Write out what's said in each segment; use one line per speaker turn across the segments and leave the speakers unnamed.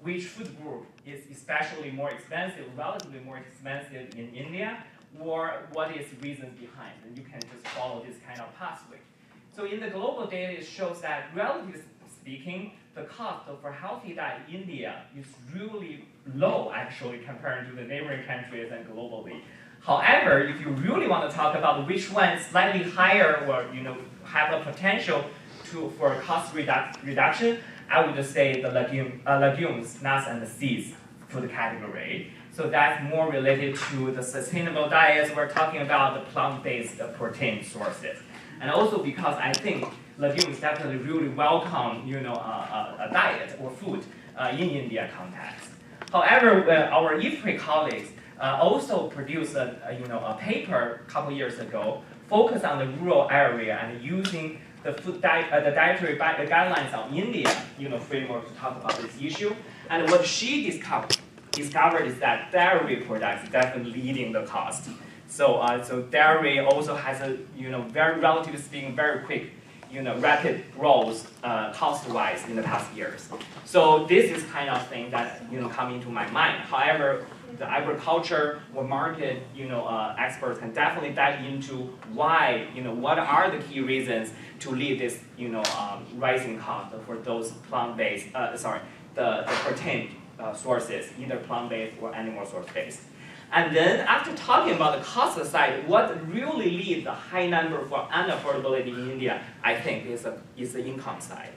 which food group is especially more expensive, relatively more expensive in India, or what is reasons behind, and you can just follow this kind of pathway. So in the global data, it shows that relatively speaking, the cost for healthy diet in India is really low, actually, compared to the neighboring countries and globally. However, if you really want to talk about which one is slightly higher or have a potential for cost reduction, I would just say the legumes, nuts, and the seeds food category. So that's more related to the sustainable diets. We're talking about the plant-based protein sources. And also because I think legumes definitely really welcome, a diet or food in India context. However, our IFPRI colleagues also produced a paper a couple years ago focused on the rural area and using the dietary guidelines of India, framework to talk about this issue. And what she discovered is that dairy products definitely leading the cost. So dairy also has a very relatively speaking very quick rapid growth cost-wise in the past years. So this is kind of thing that come into my mind. However, the agriculture or market experts can definitely dive into why what are the key reasons to lead this rising cost for those plant-based the protein sources, either plant-based or animal source-based. And then after talking about the cost side, what really leads the high number for unaffordability in India, I think, is the income side,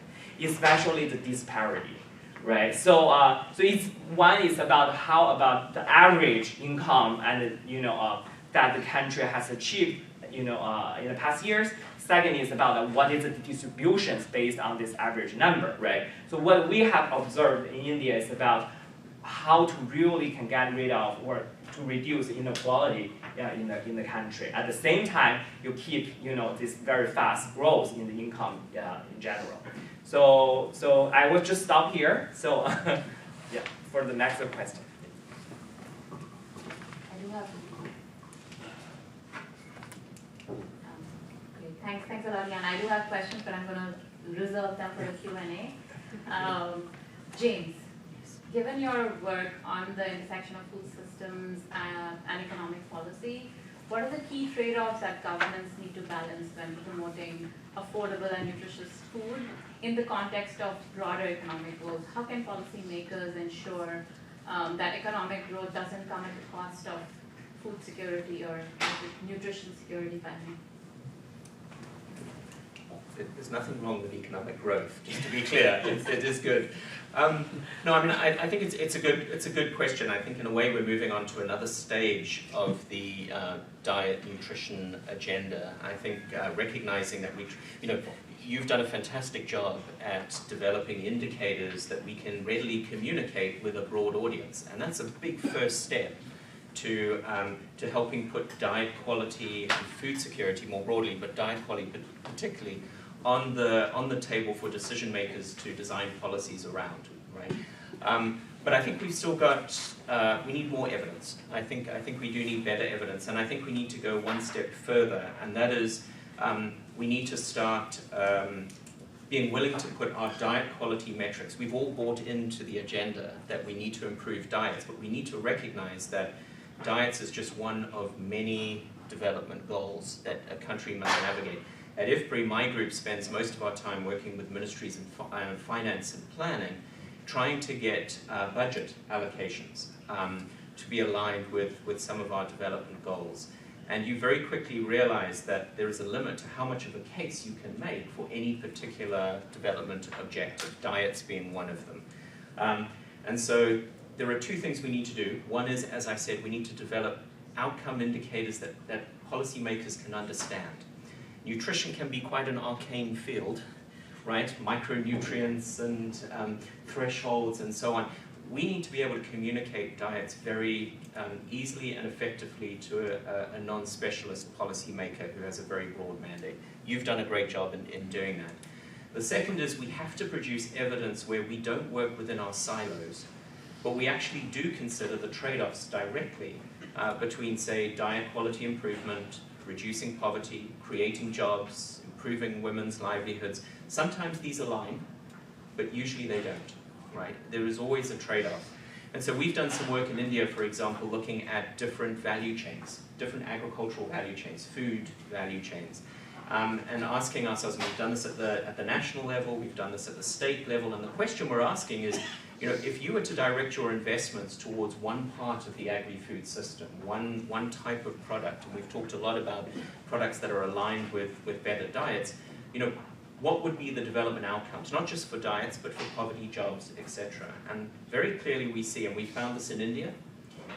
especially the disparity, right? So one is about how about the average income and that the country has achieved in the past years. Second is about what is the distributions based on this average number, right? So what we have observed in India is about how to really can get rid of or to reduce inequality in the country. At the same time, you keep this very fast growth in the income in general. So I will just stop here. So yeah, for the next question.
I do have. Okay, thanks a lot, Jan. I do have questions, but I'm going to reserve them for the Q&A. James. Given your work on the intersection of food systems and economic policy, what are the key trade-offs that governments need to balance when promoting affordable and nutritious food in the context of broader economic goals? How can policymakers ensure that economic growth doesn't come at the cost of food security or nutrition security, finally?
There's nothing wrong with economic growth, just to be clear. It is good. No, I mean, I think it's a good question. I think in a way we're moving on to another stage of the diet nutrition agenda. I think recognizing that you've done a fantastic job at developing indicators that we can readily communicate with a broad audience, and that's a big first step to helping put diet quality and food security more broadly, but diet quality particularly on the table for decision makers to design policies around, right? But I think we've still got we need more evidence. I think we do need better evidence, and I think we need to go one step further, and that is we need to start being willing to put our diet quality metrics. We've all bought into the agenda that we need to improve diets, but we need to recognize that diets is just one of many development goals that a country must navigate. At IFPRI, my group spends most of our time working with ministries in finance and planning, trying to get budget allocations to be aligned with some of our development goals. And you very quickly realize that there is a limit to how much of a case you can make for any particular development objective, diets being one of them. And so there are two things we need to do. One is, as I said, we need to develop outcome indicators that policymakers can understand. Nutrition can be quite an arcane field, right? Micronutrients and thresholds and so on. We need to be able to communicate diets very easily and effectively to a non-specialist policymaker who has a very broad mandate. You've done a great job in doing that. The second is we have to produce evidence where we don't work within our silos, but we actually do consider the trade-offs directly between, say, diet quality improvement, reducing poverty, creating jobs, improving women's livelihoods. Sometimes these align, but usually they don't. right? There is always a trade-off. And so we've done some work in India, for example, looking at different value chains, different agricultural value chains, food value chains, and asking ourselves, and we've done this at the national level, we've done this at the state level, and the question we're asking is, if you were to direct your investments towards one part of the agri-food system, one type of product, and we've talked a lot about products that are aligned with better diets, what would be the development outcomes, not just for diets, but for poverty, jobs, etc. And very clearly we see, and we found this in India,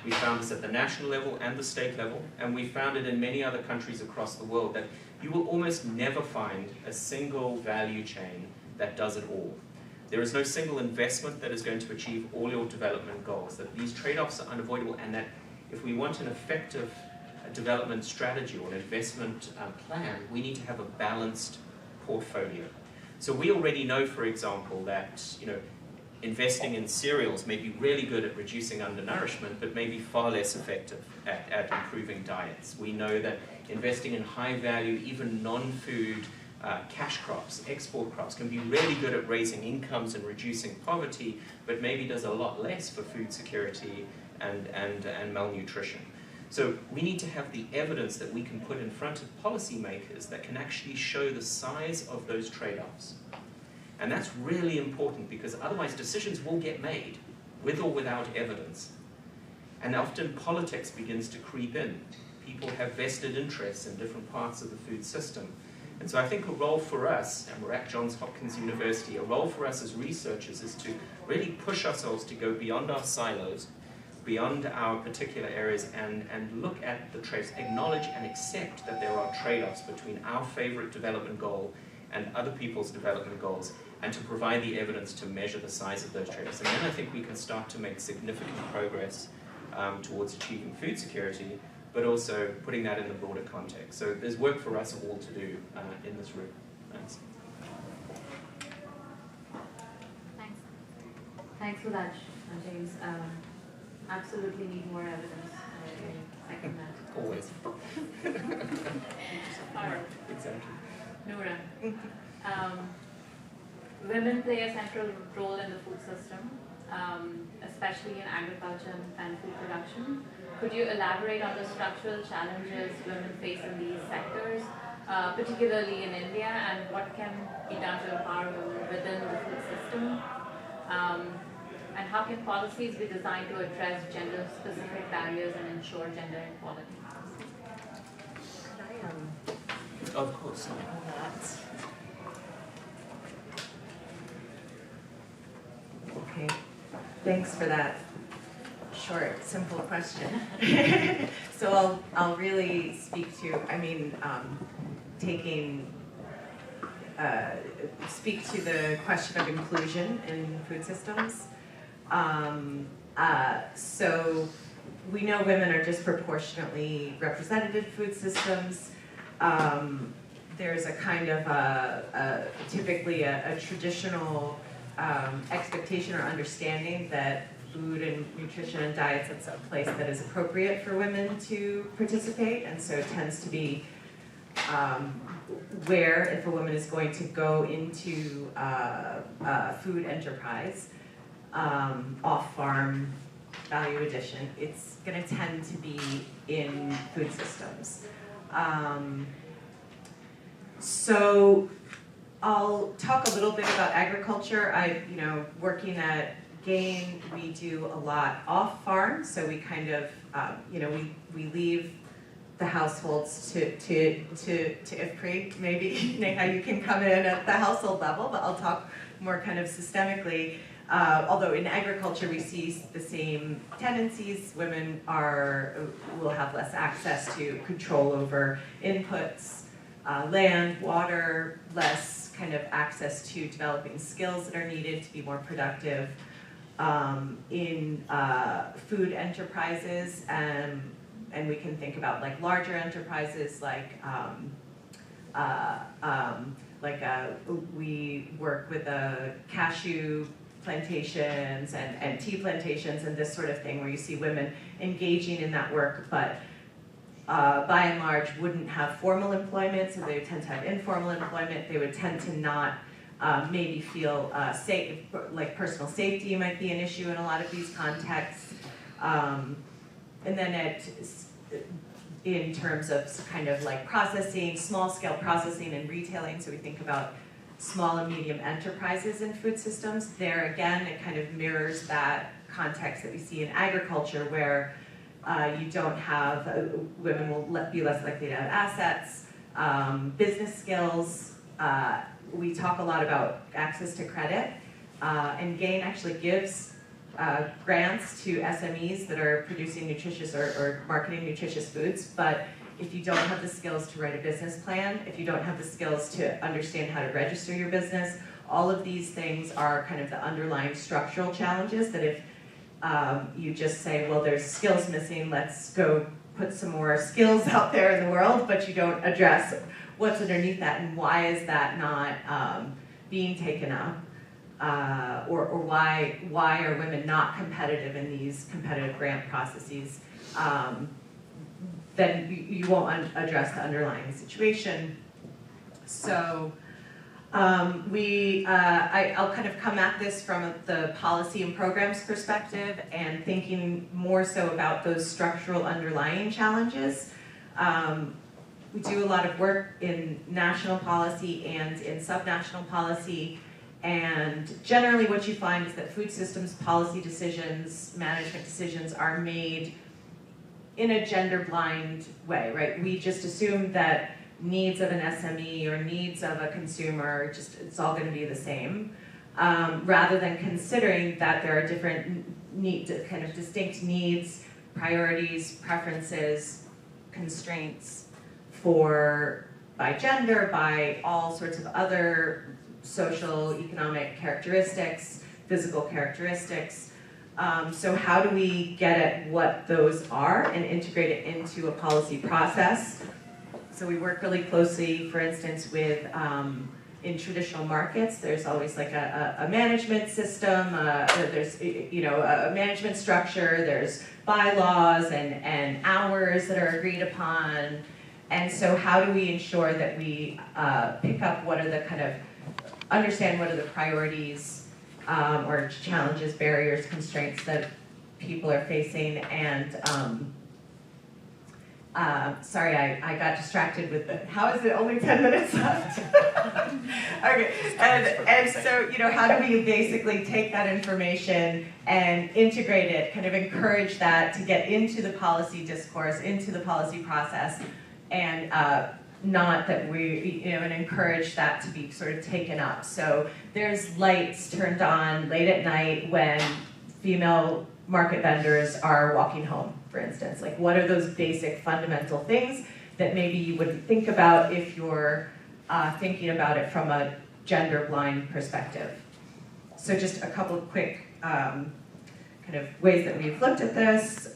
we found this at the national level and the state level, and we found it in many other countries across the world, that you will almost never find a single value chain that does it all. There is no single investment that is going to achieve all your development goals, that these trade-offs are unavoidable, and that if we want an effective development strategy or an investment plan, we need to have a balanced portfolio. So we already know, for example, that investing in cereals may be really good at reducing undernourishment, but may be far less effective at improving diets. We know that investing in high value, even non-food cash crops, export crops, can be really good at raising incomes and reducing poverty, but maybe does a lot less for food security and malnutrition. So we need to have the evidence that we can put in front of policymakers that can actually show the size of those trade-offs. And that's really important, because otherwise decisions will get made with or without evidence. And often politics begins to creep in. People have vested interests in different parts of the food system. And so I think a role for us, and we're at Johns Hopkins University, a role for us as researchers is to really push ourselves to go beyond our silos, beyond our particular areas, and look at the trades, acknowledge and accept that there are trade-offs between our favorite development goal and other people's development goals, and to provide the evidence to measure the size of those trade-offs. And then I think we can start to make significant progress towards achieving food security, but also putting that in the broader context. So there's work for us all to do in this room. Thanks.
Thanks for that, James. Absolutely need more evidence. I second that.
Always.
All right.
Exactly.
Noora, women play a central role in the food system, especially in agriculture and food production. Could you elaborate on the structural challenges women face in these sectors, particularly in India, and what can be done to empower women within the food system? And how can policies be designed to address gender-specific barriers and ensure gender equality?
Of course.
Okay, thanks for that short, simple question. So I'll really speak to, speak to the question of inclusion in food systems. So we know women are disproportionately represented in food systems. There's a kind of typically a traditional expectation or understanding that food and nutrition and diets, it's a place that is appropriate for women to participate, and so it tends to be where, if a woman is going to go into food enterprise, off-farm value addition, it's going to tend to be in food systems. So I'll talk a little bit about agriculture. Working at GAIN, we do a lot off-farm, so we kind of, we leave the households to IFPRI. Maybe, Neha, you can come in at the household level, but I'll talk more kind of systemically. Although in agriculture we see the same tendencies. Women will have less access to control over inputs, land, water, less kind of access to developing skills that are needed to be more productive in food enterprises, and we can think about like larger enterprises we work with cashew plantations and tea plantations and this sort of thing, where you see women engaging in that work, but by and large wouldn't have formal employment, so they would tend to have informal employment. They would tend to not maybe feel safe, like personal safety might be an issue in a lot of these contexts. And then in terms of kind of like processing, small scale processing and retailing, so we think about small and medium enterprises in food systems. There again, it kind of mirrors that context that we see in agriculture where you don't have, women will be less likely to have assets, business skills. We talk a lot about access to credit, and GAIN actually gives grants to SMEs that are producing nutritious or marketing nutritious foods, but if you don't have the skills to write a business plan, if you don't have the skills to understand how to register your business, all of these things are kind of the underlying structural challenges that if you just say, well, there's skills missing, let's go put some more skills out there in the world, but you don't address what's underneath that and why is that not being taken up, or why are women not competitive in these competitive grant processes, then you won't address the underlying situation. So I'll kind of come at this from the policy and programs perspective and thinking more so about those structural underlying challenges. We do a lot of work in national policy and in subnational policy, and generally what you find is that food systems policy decisions, management decisions are made in a gender-blind way, right? We just assume that needs of an SME or needs of a consumer, it's all going to be the same, rather than considering that there are different kind of distinct needs, priorities, preferences, constraints by gender, by all sorts of other social, economic characteristics, physical characteristics. So how do we get at what those are and integrate it into a policy process? So we work really closely, for instance, with in traditional markets, there's always like a management system, there's a management structure, there's bylaws and hours that are agreed upon. And so how do we ensure that we pick up what are the kind of, understand what are the priorities or challenges, barriers, constraints that people are facing, and sorry, I got distracted with the, how is it only 10 minutes left? Okay, and so, how do we basically take that information and integrate it, kind of encourage that to get into the policy discourse, into the policy process, and not that we, and encourage that to be sort of taken up. So there's lights turned on late at night when female market vendors are walking home, for instance. Like, what are those basic fundamental things that maybe you wouldn't think about if you're thinking about it from a gender-blind perspective? So just a couple of quick kind of ways that we've looked at this.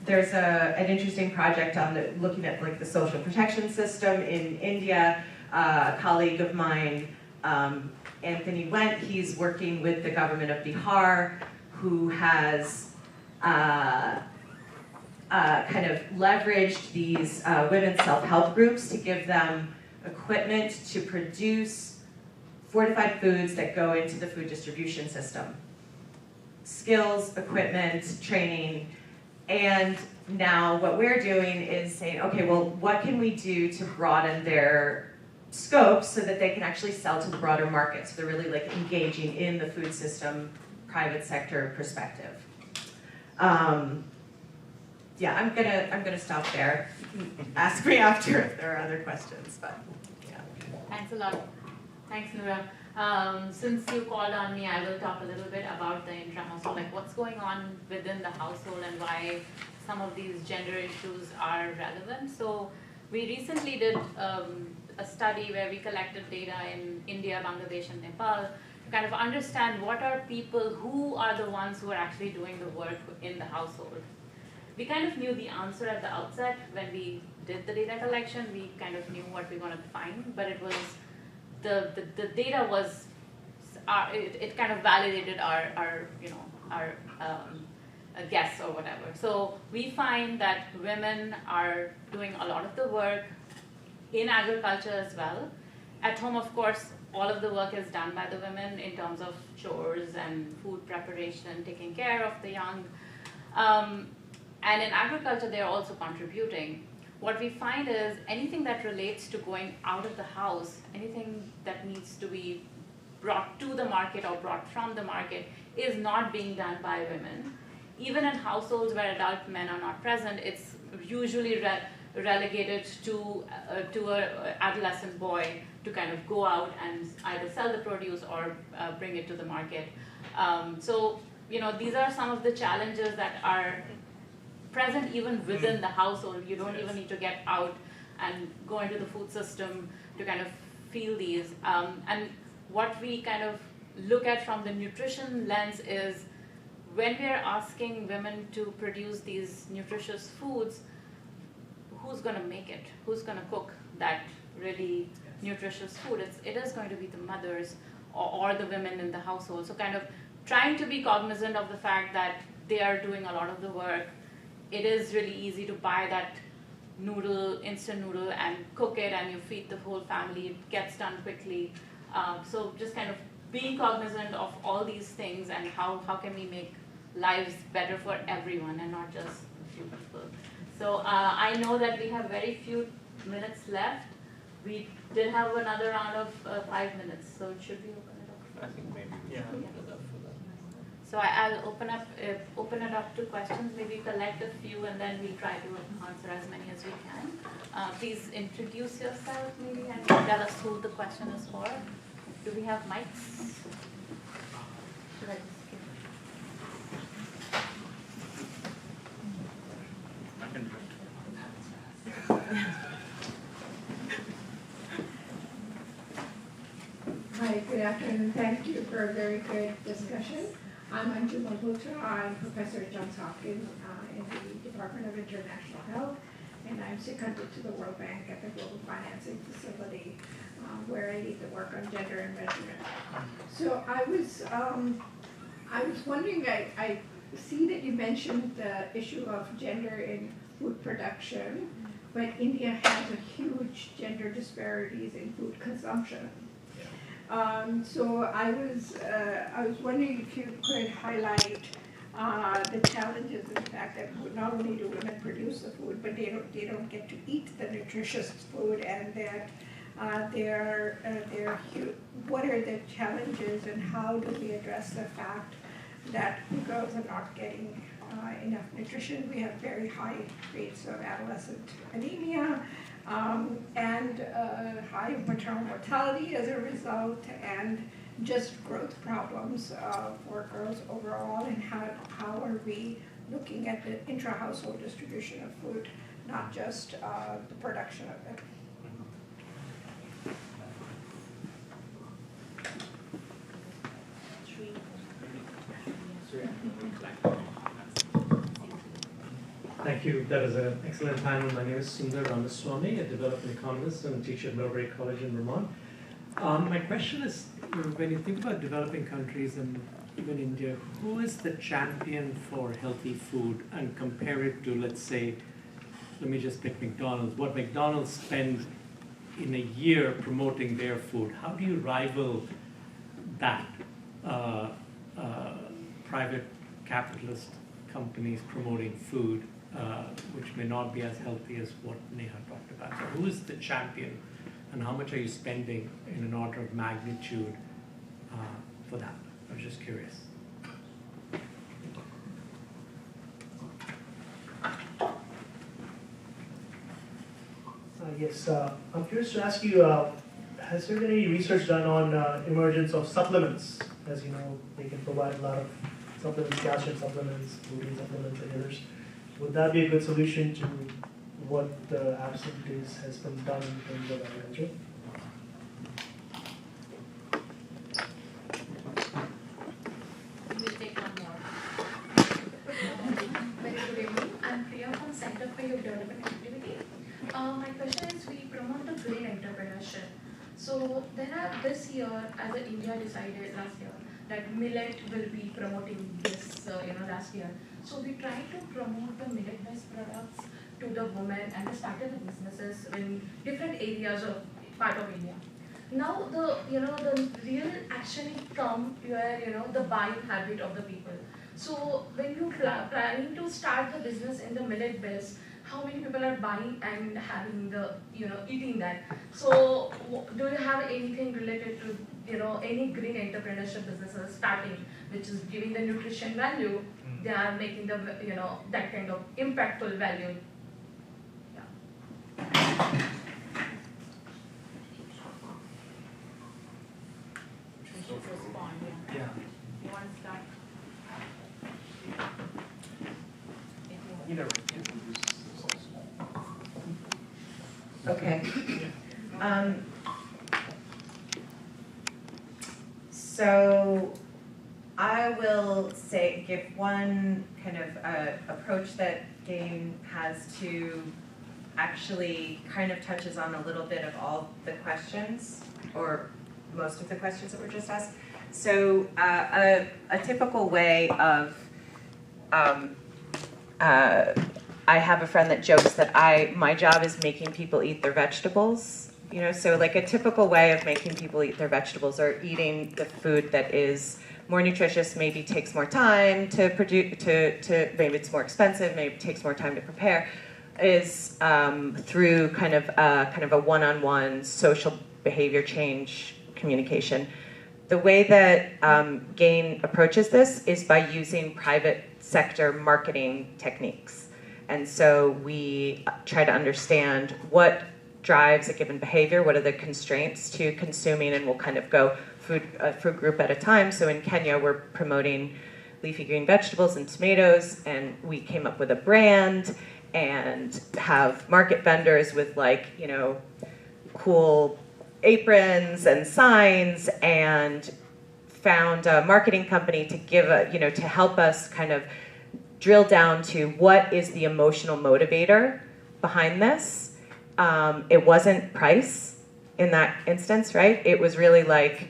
There's an interesting project on looking at like the social protection system in India. A colleague of mine, Anthony Went, he's working with the government of Bihar, who has kind of leveraged these women's self-help groups to give them equipment to produce fortified foods that go into the food distribution system. Skills, equipment, training. And now what we're doing is saying, okay, well, what can we do to broaden their scope so that they can actually sell to the broader market? So they're really like engaging in the food system, private sector perspective. Yeah, I'm gonna stop there. You can ask me after if there are other questions, but yeah.
Thanks a lot. Thanks, Noora. Since you called on me, I will talk a little bit about the intra-household, like what's going on within the household and why some of these gender issues are relevant. So we recently did a study where we collected data in India, Bangladesh, and Nepal to kind of understand what are people, who are the ones who are actually doing the work in the household. We kind of knew the answer at the outset when we did the data collection. We kind of knew what we wanted to find, but it was the data was, it kind of validated our guess or whatever. So we find that women are doing a lot of the work in agriculture as well. At home, of course, all of the work is done by the women in terms of chores and food preparation, taking care of the young. And in agriculture, they're also contributing. What we find is anything that relates to going out of the house, anything that needs to be brought to the market or brought from the market is not being done by women. Even in households where adult men are not present, it's usually relegated to an adolescent boy to kind of go out and either sell the produce or bring it to the market. So, these are some of the challenges that are present even within the household. You don't even need to get out and go into the food system to kind of feel these. And what we kind of look at from the nutrition lens is when we're asking women to produce these nutritious foods, who's going to make it? Who's going to cook that really nutritious food? It is going to be the mothers or the women in the household. So kind of trying to be cognizant of the fact that they are doing a lot of the work. It is really easy to buy that instant noodle and cook it and you feed the whole family. It gets done quickly. So just kind of being cognizant of all these things and how can we make lives better for everyone and not just a few people. So I know that we have very few minutes left. We did have another round of 5 minutes, so should we open it up?
I think maybe we should open it up for that.
So I'll open it up to questions, maybe collect a few and then we'll try to answer as many as we can. Please introduce yourself maybe and tell us who the question is for. Do we have mics? Should I just give
Hi, good afternoon. Thank you for a very good discussion. I'm Anju Malhotra. I'm professor at Johns Hopkins in the Department of International Health, and I'm seconded to the World Bank at the Global Financing Facility, where I lead the work on gender and measurement. So I was wondering, I see that you mentioned the issue of gender in food production, but India has a huge gender disparities in food consumption. So I was wondering if you could highlight the challenges in the fact that not only do women produce the food, but they don't get to eat the nutritious food, and that what are the challenges and how do we address the fact that girls are not getting enough nutrition? We have very high rates of adolescent anemia, and high maternal mortality as a result, and just growth problems for girls overall, and how are we looking at the intra-household distribution of food, not just the production of it.
Thank you. That is an excellent panel. My name is Sundar Ramaswamy, a development economist and teacher at Millbrae College in Vermont. My question is, when you think about developing countries and even India, who is the champion for healthy food, and compare it to, let's say, let me just pick McDonald's. What McDonald's spends in a year promoting their food, how do you rival that? Private capitalist companies promoting food, which may not be as healthy as what Neha talked about. So who is the champion, and how much are you spending in an order of magnitude for that? I was just curious.
Yes, I'm curious to ask you, has there been any research done on emergence of supplements? As you know, they can provide a lot of supplements, calcium supplements, protein supplements, and others. Would that be a good solution to what the absent has been done in terms of agriculture?
We'll take one more.
Very good evening. I'm Priya from Center for Youth Development Activity. My question is, we promote the green entrepreneurship. So this year, as India decided last year, that millet will be promoting this, last year. So we try to promote the millet-based products to the women and started the businesses in different areas of part of India. Now the real action come where the buying habit of the people. So when you planning to start the business in the millet base, how many people are buying and having the eating that? So do you have anything related to any green entrepreneurship businesses starting, which is giving the nutrition value? They are making the that kind of impactful value.
Yeah.
You want to start?
Either way.
Okay. So I will give one kind of approach that GAIN has to actually kind of touches on a little bit of all the questions, or most of the questions that were just asked. So a typical way of, I have a friend that jokes that my job is making people eat their vegetables. So like a typical way of making people eat their vegetables or eating the food that is more nutritious, maybe takes more time to produce, maybe it's more expensive, maybe it takes more time to prepare, is through kind of a one-on-one social behavior change communication. The way that GAIN approaches this is by using private sector marketing techniques. And so we try to understand what drives a given behavior, what are the constraints to consuming, and we'll kind of go food group at a time. So in Kenya, we're promoting leafy green vegetables and tomatoes, and we came up with a brand and have market vendors with cool aprons and signs, and found a marketing company to give to help us kind of drill down to what is the emotional motivator behind this. It wasn't price in that instance, right? It was really like,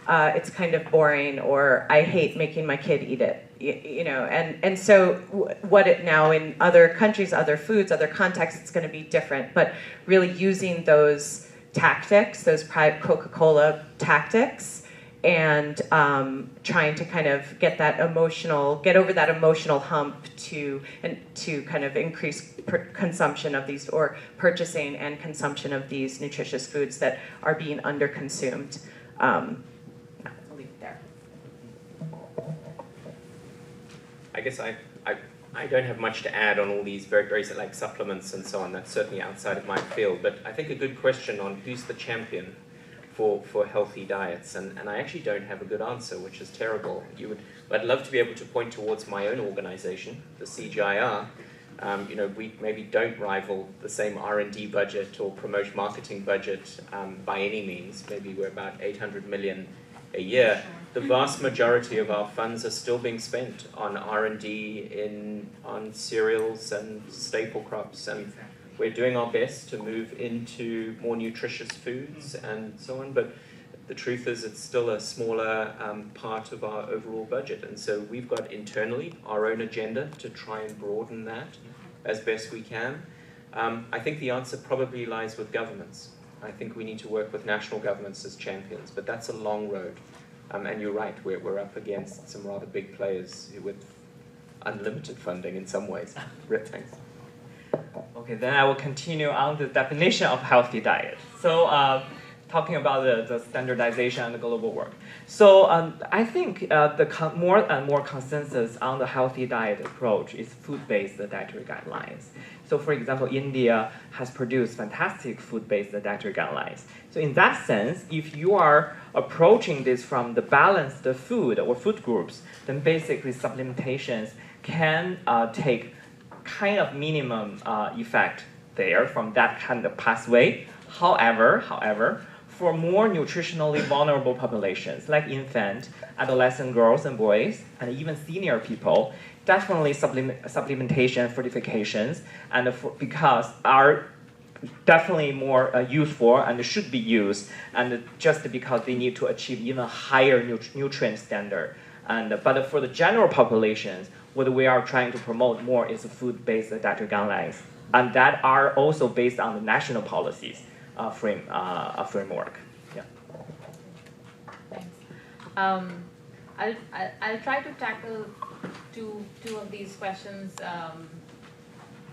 it's kind of boring, or I hate making my kid eat it, and so what it now in other countries, other foods, other contexts, it's going to be different, but really using those tactics, those Coca-Cola tactics, and trying to kind of get over that emotional hump to kind of increase consumption of these, or purchasing and consumption of these nutritious foods that are being underconsumed. I'll leave it there.
I guess I don't have much to add on all these very like supplements and so on. That's certainly outside of my field. But I think a good question on who's the champion for healthy diets, and I actually don't have a good answer, which is terrible. I'd love to be able to point towards my own organization, the CGIR. We maybe don't rival the same R&D budget or marketing budget by any means. Maybe we're about 800 million a year. The vast majority of our funds are still being spent on R&D on cereals and staple crops, and we're doing our best to move into more nutritious foods and so on, but the truth is it's still a smaller part of our overall budget, and so we've got internally our own agenda to try and broaden that as best we can. I think the answer probably lies with governments. I think we need to work with national governments as champions, but that's a long road. And you're right, we're up against some rather big players with unlimited funding in some ways. Rick, thanks.
Okay, then I will continue on the definition of healthy diet. So talking about the standardization and the global work. So I think more and more consensus on the healthy diet approach is food-based dietary guidelines. So for example, India has produced fantastic food-based dietary guidelines. So in that sense, if you are approaching this from the balanced food or food groups, then basically supplementations can take kind of minimum effect there from that kind of pathway. However, for more nutritionally vulnerable populations like infant, adolescent girls and boys, and even senior people, definitely supplementation fortifications, and because are definitely more useful and should be used, and just because they need to achieve even higher nutrient standard. But for the general populations, what we are trying to promote more is food-based dietary guidelines, and that are also based on the national policies framework. Yeah.
I'll try to tackle two of these questions,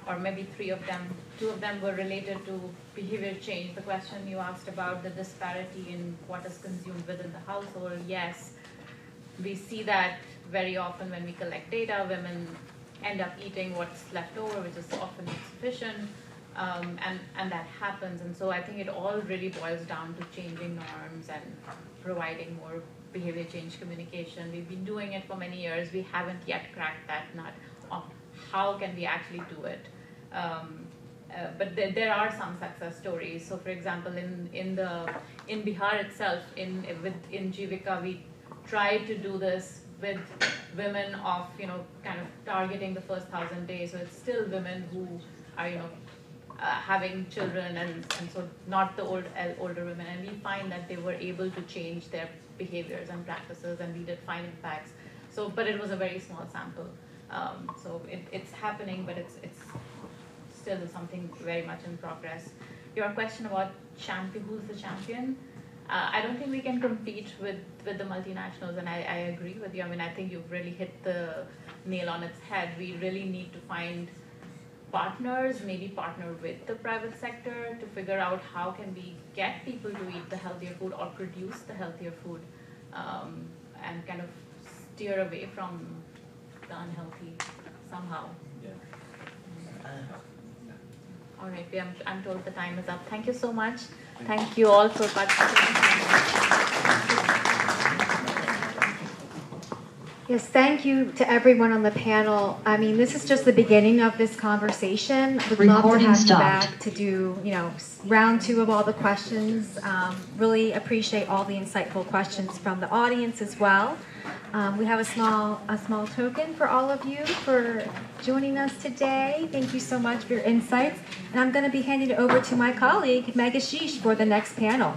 or maybe three of them. Two of them were related to behavior change. The question you asked about the disparity in what is consumed within the household. Yes, we see that very often when we collect data. Women end up eating what's left over, which is often insufficient, and that happens. And so I think it all really boils down to changing norms and providing more behavior change communication. We've been doing it for many years. We haven't yet cracked that nut of how can we actually do it. But there are some success stories. So, for example, in Bihar itself, in Jivika, we tried to do this with women of kind of targeting the first 1,000 days. So it's still women who are having children, and so not the older women. And we find that they were able to change their behaviors and practices, and we did find impacts. So, but it was a very small sample. So it's happening, but it's still something very much in progress. Your question about who's the champion? I don't think we can compete with the multinationals, and I agree with you. I mean, I think you've really hit the nail on its head. We really need to find partners, maybe partner with the private sector to figure out how can we get people to eat the healthier food or produce the healthier food, and kind of steer away from the unhealthy somehow.
Yeah.
All right, I'm told the time is up. Thank you so much. Thank you all for participating.
Yes, thank you to everyone on the panel. I mean, this is just the beginning of this conversation. Would love to have you back to do, round 2 of all the questions. Really appreciate all the insightful questions from the audience as well. We have a small token for all of you for joining us today. Thank you so much for your insights. And I'm going to be handing it over to my colleague, Megashish, for the next panel.